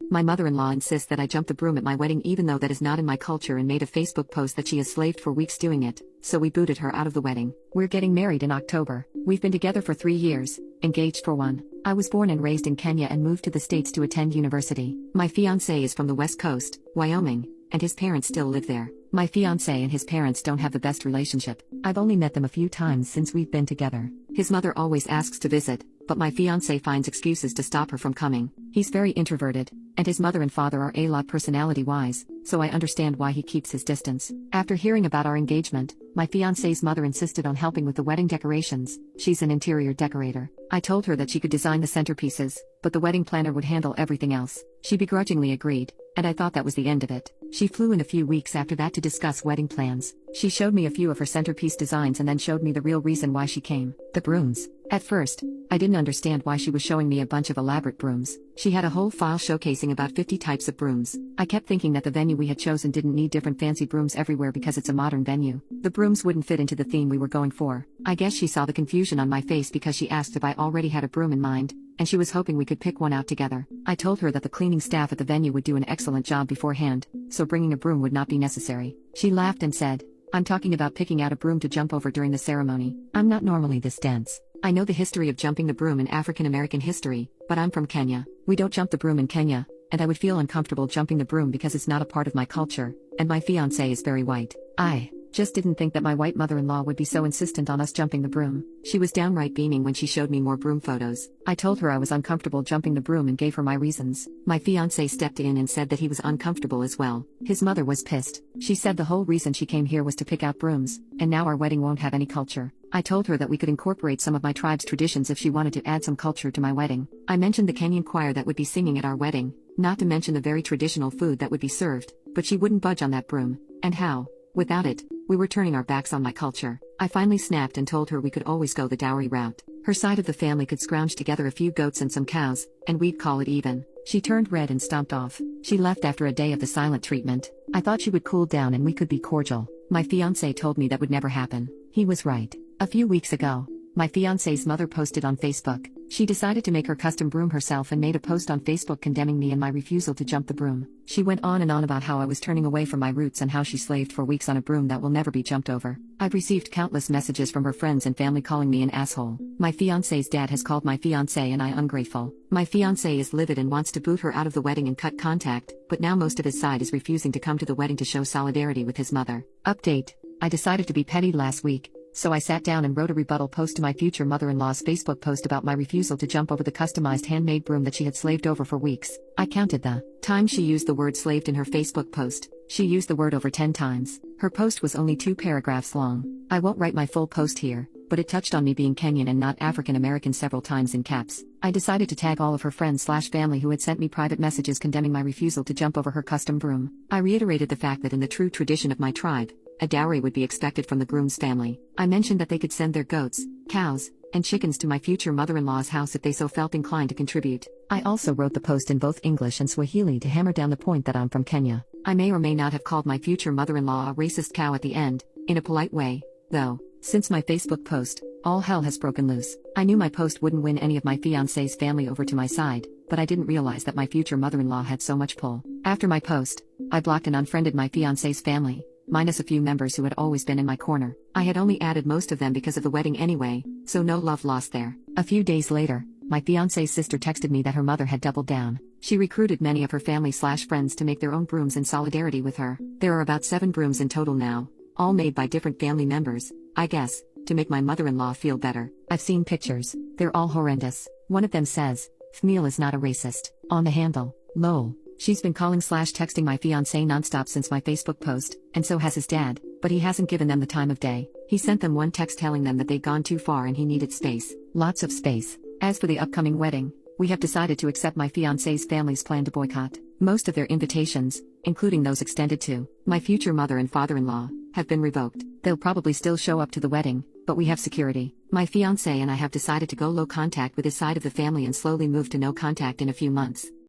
My mother-in-law insists that I jump the broom at my wedding even though that is not in my culture and made a Facebook post that she has slaved for weeks doing it, so we booted her out of the wedding. We're getting married in October. We've been together for 3 years, engaged for 1. I was born and raised in Kenya and moved to the States to attend university. My fiancé is from the West Coast, Wyoming, and his parents still live there. My fiancé and his parents don't have the best relationship. I've only met them a few times since we've been together. His mother always asks to visit, but my fiancé finds excuses to stop her from coming. He's very introverted, and his mother and father are a lot personality-wise, so I understand why he keeps his distance. After hearing about our engagement, my fiancé's mother insisted on helping with the wedding decorations. She's an interior decorator. I told her that she could design the centerpieces, but the wedding planner would handle everything else. She begrudgingly agreed, and I thought that was the end of it. She flew in a few weeks after that to discuss wedding plans. She showed me a few of her centerpiece designs and then showed me the real reason why she came: the brooms. At first, I didn't understand why she was showing me a bunch of elaborate brooms. She had a whole file showcasing about 50 types of brooms. I kept thinking that the venue we had chosen didn't need different fancy brooms everywhere because it's a modern venue. The brooms wouldn't fit into the theme we were going for. I guess she saw the confusion on my face because she asked if I already had a broom in mind, and she was hoping we could pick one out together. I told her that the cleaning staff at the venue would do an excellent job beforehand, so bringing a broom would not be necessary. She laughed and said, "I'm talking about picking out a broom to jump over during the ceremony. I'm not normally this dense. I know the history of jumping the broom in African American history, but I'm from Kenya. We don't jump the broom in Kenya, and I would feel uncomfortable jumping the broom because it's not a part of my culture, and my fiancé is very white. I just didn't think that my white mother-in-law would be so insistent on us jumping the broom." She was downright beaming when she showed me more broom photos. I told her I was uncomfortable jumping the broom and gave her my reasons. My fiancé stepped in and said that he was uncomfortable as well. His mother was pissed. She said the whole reason she came here was to pick out brooms, and now our wedding won't have any culture. I told her that we could incorporate some of my tribe's traditions if she wanted to add some culture to my wedding. I mentioned the Kenyan choir that would be singing at our wedding, not to mention the very traditional food that would be served, but she wouldn't budge on that broom. And how? Without it, we were turning our backs on my culture. I finally snapped and told her we could always go the dowry route. Her side of the family could scrounge together a few goats and some cows, and we'd call it even. She turned red and stomped off. She left after a day of the silent treatment. I thought she would cool down and we could be cordial. My fiancé told me that would never happen. He was right. A few weeks ago, my fiancé's mother posted on Facebook. She decided to make her custom broom herself and made a post on Facebook condemning me and my refusal to jump the broom. She went on and on about how I was turning away from my roots and how she slaved for weeks on a broom that will never be jumped over. I've received countless messages from her friends and family calling me an asshole. My fiancé's dad has called my fiancé and I ungrateful. My fiancé is livid and wants to boot her out of the wedding and cut contact, but now most of his side is refusing to come to the wedding to show solidarity with his mother. Update: I decided to be petty last week, so I sat down and wrote a rebuttal post to my future mother-in-law's Facebook post about my refusal to jump over the customized handmade broom that she had slaved over for weeks. I counted the times she used the word slaved in her Facebook post. She used the word over 10 times. Her post was only 2 paragraphs long. I won't write my full post here, but it touched on me being Kenyan and not African American several times in caps. I decided to tag all of her friends/family who had sent me private messages condemning my refusal to jump over her custom broom. I reiterated the fact that in the true tradition of my tribe, a dowry would be expected from the groom's family. I mentioned that they could send their goats, cows, and chickens to my future mother-in-law's house if they so felt inclined to contribute. I also wrote the post in both English and Swahili to hammer down the point that I'm from Kenya. I may or may not have called my future mother-in-law a racist cow at the end, in a polite way, though. Since my Facebook post, all hell has broken loose. I knew my post wouldn't win any of my fiancé's family over to my side, but I didn't realize that my future mother-in-law had so much pull. After my post, I blocked and unfriended my fiancé's family, minus a few members who had always been in my corner. I had only added most of them because of the wedding anyway, so no love lost there. A few days later, my fiancé's sister texted me that her mother had doubled down. She recruited many of her family/friends to make their own brooms in solidarity with her. There are about 7 brooms in total now, all made by different family members, I guess, to make my mother-in-law feel better. I've seen pictures. They're all horrendous. One of them says, "Fmeal is not a racist." On the handle, lol. She's been calling/texting my fiancé nonstop since my Facebook post, and so has his dad, but he hasn't given them the time of day. He sent them one text telling them that they'd gone too far and he needed space. Lots of space. As for the upcoming wedding, we have decided to accept my fiancé's family's plan to boycott. Most of their invitations, including those extended to my future mother and father-in-law, have been revoked. They'll probably still show up to the wedding, but we have security. My fiancé and I have decided to go low contact with his side of the family and slowly move to no contact in a few months.